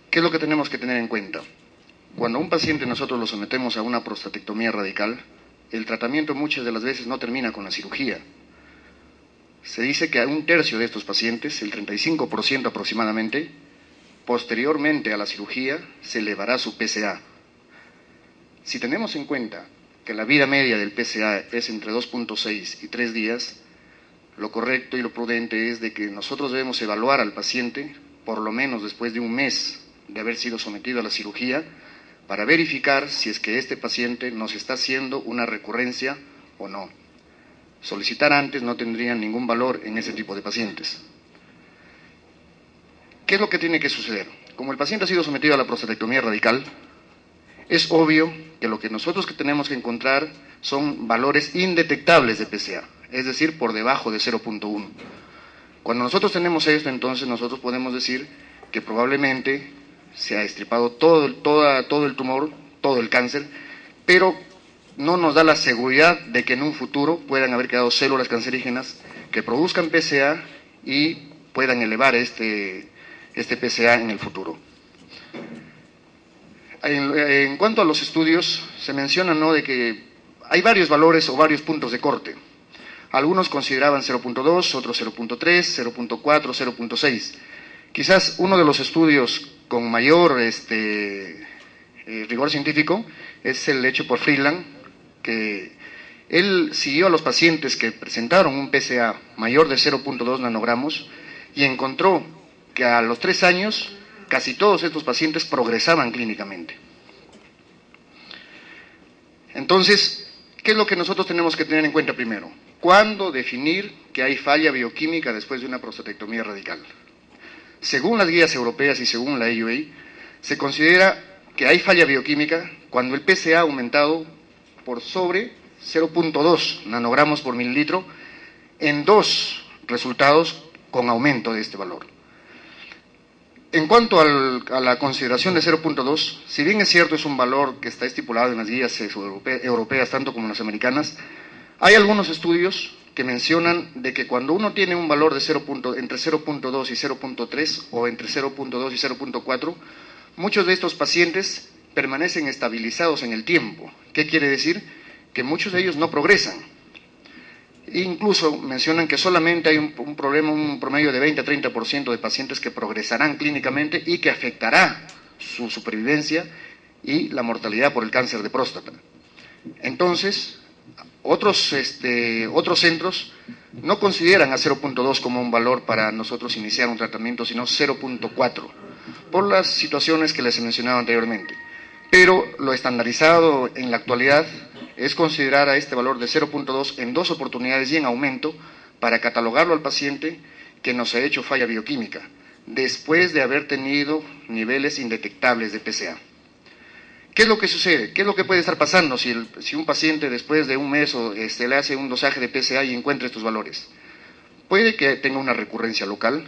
¿Qué es lo que tenemos que tener en cuenta? Cuando a un paciente nosotros lo sometemos a una prostatectomía radical, el tratamiento muchas de las veces no termina con la cirugía. Se dice que a un tercio de estos pacientes, el 35% aproximadamente, posteriormente a la cirugía se elevará su PSA. Si tenemos en cuenta que la vida media del PSA es entre 2.6 y 3 días, lo correcto y lo prudente es de que nosotros debemos evaluar al paciente por lo menos después de un mes de haber sido sometido a la cirugía para verificar si es que este paciente nos está haciendo una recurrencia o no. Solicitar antes no tendría ningún valor en ese tipo de pacientes. ¿Qué es lo que tiene que suceder? Como el paciente ha sido sometido a la prostatectomía radical, es obvio que lo que nosotros tenemos que encontrar son valores indetectables de PSA, es decir, por debajo de 0.1. Cuando nosotros tenemos esto, entonces nosotros podemos decir que probablemente se ha extirpado todo el tumor, todo el cáncer, pero no nos da la seguridad de que en un futuro puedan haber quedado células cancerígenas que produzcan PSA y puedan elevar este PSA en el futuro. En cuanto a los estudios, se menciona, ¿no?, de que hay varios valores o varios puntos de corte. Algunos consideraban 0.2, otros 0.3, 0.4, 0.6. Quizás uno de los estudios con mayor rigor científico es el hecho por Freeland, que él siguió a los pacientes que presentaron un PSA mayor de 0.2 nanogramos y encontró que a los 3 años casi todos estos pacientes progresaban clínicamente. Entonces, ¿qué es lo que nosotros tenemos que tener en cuenta primero? ¿Cuándo definir que hay falla bioquímica después de una prostatectomía radical? Según las guías europeas y según la AUA, se considera que hay falla bioquímica cuando el PSA ha aumentado por sobre 0.2 nanogramos por mililitro en 2 resultados con aumento de este valor. En cuanto a la consideración de 0.2, si bien es cierto es un valor que está estipulado en las guías europeas tanto como en las americanas, hay algunos estudios que mencionan de que cuando uno tiene un valor de entre 0.2 y 0.3 o entre 0.2 y 0.4, muchos de estos pacientes permanecen estabilizados en el tiempo. ¿Qué quiere decir? Que muchos de ellos no progresan. Incluso mencionan que solamente hay un promedio de 20 a 30% de pacientes que progresarán clínicamente y que afectará su supervivencia y la mortalidad por el cáncer de próstata. Entonces, otros centros no consideran a 0.2 como un valor para nosotros iniciar un tratamiento, sino 0.4, por las situaciones que les he mencionado anteriormente. Pero lo estandarizado en la actualidad es considerar a este valor de 0.2 en 2 oportunidades y en aumento para catalogarlo al paciente que nos ha hecho falla bioquímica, después de haber tenido niveles indetectables de PSA. ¿Qué es lo que sucede? ¿Qué es lo que puede estar pasando si un paciente después de un mes le hace un dosaje de PSA y encuentra estos valores? Puede que tenga una recurrencia local,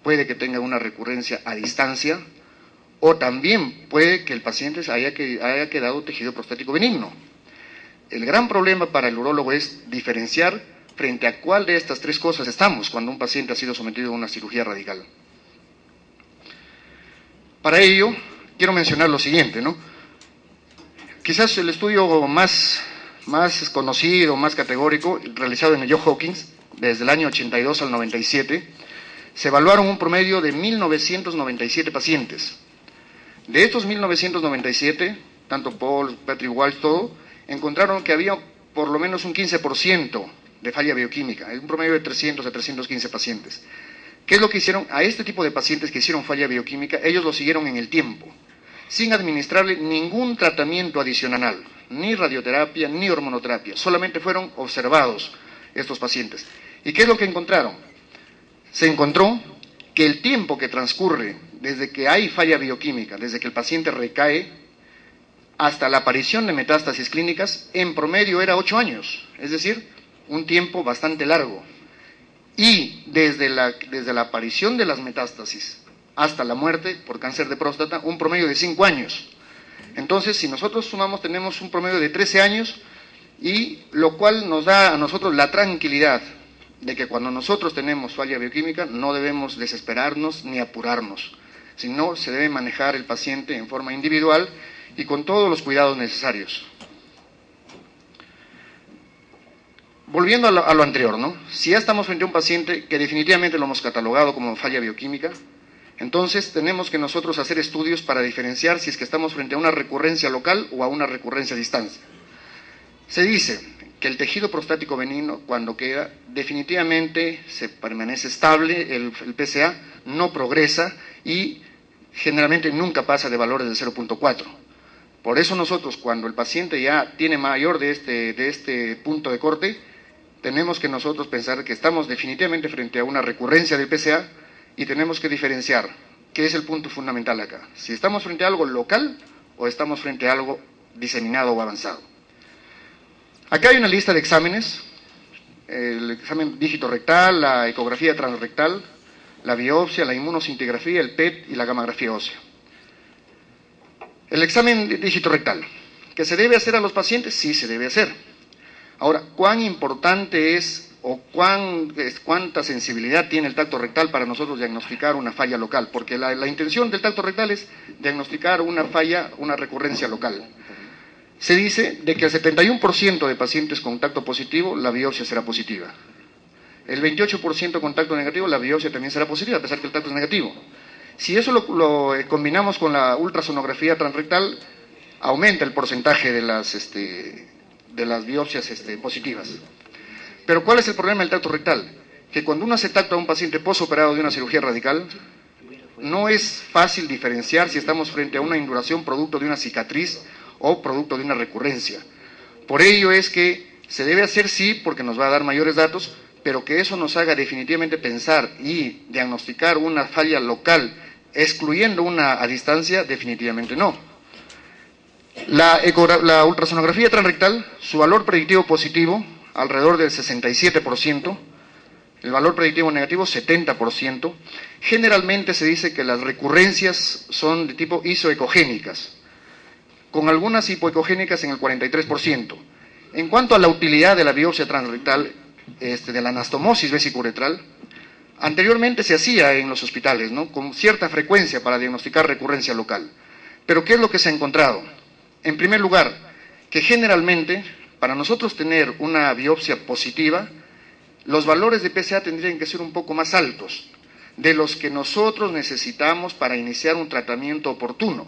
puede que tenga una recurrencia a distancia, o también puede que el paciente haya quedado tejido prostático benigno. El gran problema para el urólogo es diferenciar frente a cuál de estas 3 cosas estamos cuando un paciente ha sido sometido a una cirugía radical. Para ello, quiero mencionar lo siguiente, ¿no? Quizás el estudio más conocido, más categórico, realizado en el Johns Hopkins, desde el año 82 al 97, se evaluaron un promedio de 1.997 pacientes. De estos 1.997, tanto Paul, Patrick Walsh, todo, encontraron que había por lo menos un 15% de falla bioquímica, un promedio de 300 a 315 pacientes. ¿Qué es lo que hicieron? A este tipo de pacientes que hicieron falla bioquímica, ellos lo siguieron en el tiempo, sin administrarle ningún tratamiento adicional, ni radioterapia, ni hormonoterapia, solamente fueron observados estos pacientes. ¿Y qué es lo que encontraron? Se encontró que el tiempo que transcurre desde que hay falla bioquímica, desde que el paciente recae, hasta la aparición de metástasis clínicas, en promedio era 8 años, es decir, un tiempo bastante largo. Y desde la aparición de las metástasis hasta la muerte por cáncer de próstata, un promedio de 5 años. Entonces, si nosotros sumamos, tenemos un promedio de 13 años, y lo cual nos da a nosotros la tranquilidad de que cuando nosotros tenemos falla bioquímica no debemos desesperarnos ni apurarnos. sino se debe manejar el paciente en forma individual y con todos los cuidados necesarios. Volviendo a lo anterior, ¿no? Si ya estamos frente a un paciente que definitivamente lo hemos catalogado como falla bioquímica, entonces tenemos que nosotros hacer estudios para diferenciar si es que estamos frente a una recurrencia local o a una recurrencia a distancia. Se dice que el tejido prostático benigno, cuando queda, definitivamente se permanece estable, el PSA no progresa y generalmente nunca pasa de valores de 0.4. Por eso nosotros, cuando el paciente ya tiene mayor de este punto de corte, tenemos que nosotros pensar que estamos definitivamente frente a una recurrencia del PSA y tenemos que diferenciar qué es el punto fundamental acá. Si estamos frente a algo local o estamos frente a algo diseminado o avanzado. Acá hay una lista de exámenes, el examen dígito rectal, la ecografía transrectal, la biopsia, la inmunocintigrafía, el PET y la gammagrafía ósea. El examen dígito rectal, ¿que se debe hacer a los pacientes? Sí, se debe hacer. Ahora, ¿cuán importante es o cuánta sensibilidad tiene el tacto rectal para nosotros diagnosticar una falla local? Porque la intención del tacto rectal es diagnosticar una falla, una recurrencia local. Se dice de que el 71% de pacientes con tacto positivo, la biopsia será positiva. El 28% con tacto negativo, la biopsia también será positiva, a pesar que el tacto es negativo. Si eso lo combinamos con la ultrasonografía transrectal, aumenta el porcentaje de las biopsias positivas. Pero ¿cuál es el problema del tacto rectal? Que cuando uno hace tacto a un paciente postoperado de una cirugía radical, no es fácil diferenciar si estamos frente a una induración producto de una cicatriz o producto de una recurrencia. Por ello es que se debe hacer sí, porque nos va a dar mayores datos, pero que eso nos haga definitivamente pensar y diagnosticar una falla local, excluyendo una a distancia, definitivamente no. La ultrasonografía transrectal, su valor predictivo positivo, alrededor del 67%, el valor predictivo negativo, 70%. Generalmente se dice que las recurrencias son de tipo isoecogénicas, con algunas hipoecogénicas en el 43%. En cuanto a la utilidad de la biopsia transrectal, de la anastomosis vesicuretral, anteriormente se hacía en los hospitales, ¿no?, con cierta frecuencia para diagnosticar recurrencia local. Pero ¿qué es lo que se ha encontrado? En primer lugar, que generalmente, para nosotros tener una biopsia positiva, los valores de PSA tendrían que ser un poco más altos de los que nosotros necesitamos para iniciar un tratamiento oportuno.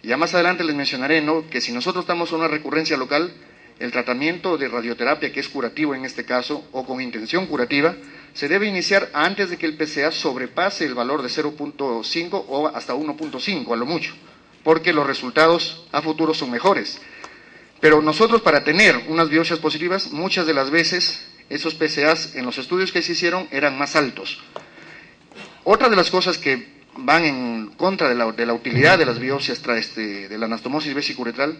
Ya más adelante les mencionaré, ¿no?, que si nosotros estamos en una recurrencia local, el tratamiento de radioterapia, que es curativo en este caso, o con intención curativa, se debe iniciar antes de que el PSA sobrepase el valor de 0.5 o hasta 1.5 a lo mucho, porque los resultados a futuro son mejores. Pero nosotros, para tener unas biopsias positivas, muchas de las veces esos PSAs en los estudios que se hicieron eran más altos. Otra de las cosas que van en contra de la utilidad de las biopsias de la anastomosis vesicuretral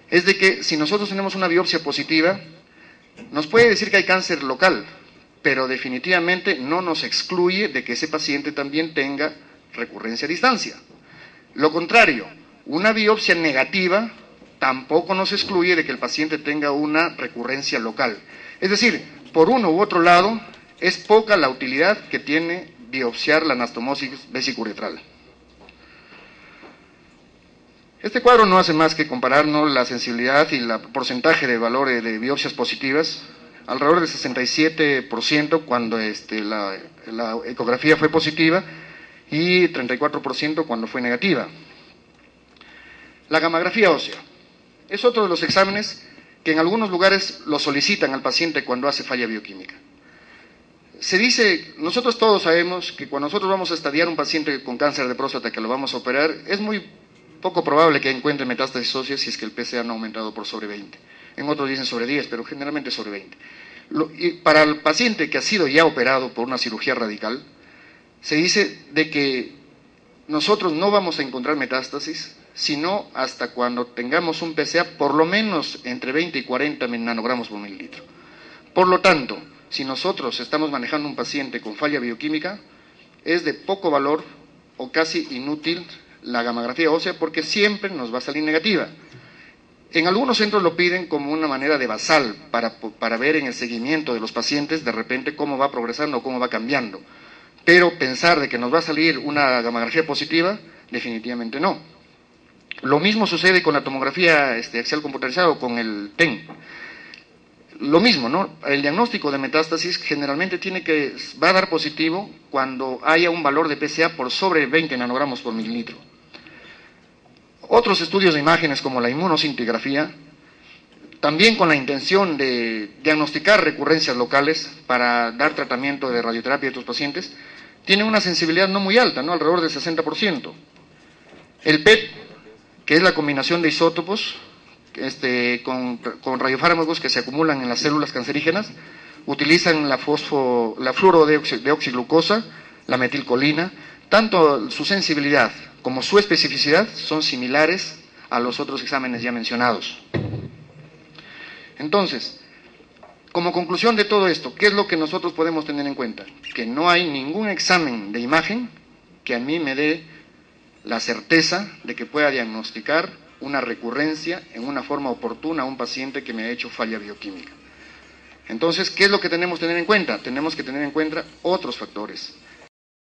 es de que si nosotros tenemos una biopsia positiva, nos puede decir que hay cáncer local, pero definitivamente no nos excluye de que ese paciente también tenga recurrencia a distancia. Lo contrario, una biopsia negativa tampoco nos excluye de que el paciente tenga una recurrencia local. Es decir, por uno u otro lado, es poca la utilidad que tiene biopsiar la anastomosis vesicuretral. Este cuadro no hace más que compararnos la sensibilidad y el porcentaje de valores de biopsias positivas, alrededor del 67% cuando la ecografía fue positiva y 34% cuando fue negativa. La gammagrafía ósea es otro de los exámenes que en algunos lugares lo solicitan al paciente cuando hace falla bioquímica. Se dice, nosotros todos sabemos que cuando nosotros vamos a estadiar un paciente con cáncer de próstata que lo vamos a operar, es muy poco probable que encuentre metástasis ósea si es que el PSA no ha aumentado por sobre 20. En otros dicen sobre 10, pero generalmente sobre 20. Y para el paciente que ha sido ya operado por una cirugía radical, se dice de que nosotros no vamos a encontrar metástasis, sino hasta cuando tengamos un PSA por lo menos entre 20 y 40 nanogramos por mililitro. Por lo tanto, si nosotros estamos manejando un paciente con falla bioquímica, es de poco valor o casi inútil la gammagrafía ósea porque siempre nos va a salir negativa. En algunos centros lo piden como una manera de basal para ver en el seguimiento de los pacientes de repente cómo va progresando o cómo va cambiando. Pero pensar de que nos va a salir una gamografía positiva, definitivamente no. Lo mismo sucede con la tomografía axial computarizada o con el TEN. Lo mismo, ¿no? El diagnóstico de metástasis generalmente va a dar positivo cuando haya un valor de PSA por sobre 20 nanogramos por mililitro. Otros estudios de imágenes como la inmunocintigrafía, también con la intención de diagnosticar recurrencias locales para dar tratamiento de radioterapia a estos pacientes, tienen una sensibilidad no muy alta, ¿no? Alrededor del 60%. El PET, que es la combinación de isótopos con radiofármacos que se acumulan en las células cancerígenas, utilizan la fluorodeoxiglucosa, la metilcolina, tanto su sensibilidad como su especificidad son similares a los otros exámenes ya mencionados. Entonces, como conclusión de todo esto, ¿qué es lo que nosotros podemos tener en cuenta? Que no hay ningún examen de imagen que a mí me dé la certeza de que pueda diagnosticar una recurrencia en una forma oportuna a un paciente que me ha hecho falla bioquímica. Entonces, ¿qué es lo que tenemos que tener en cuenta? Tenemos que tener en cuenta otros factores.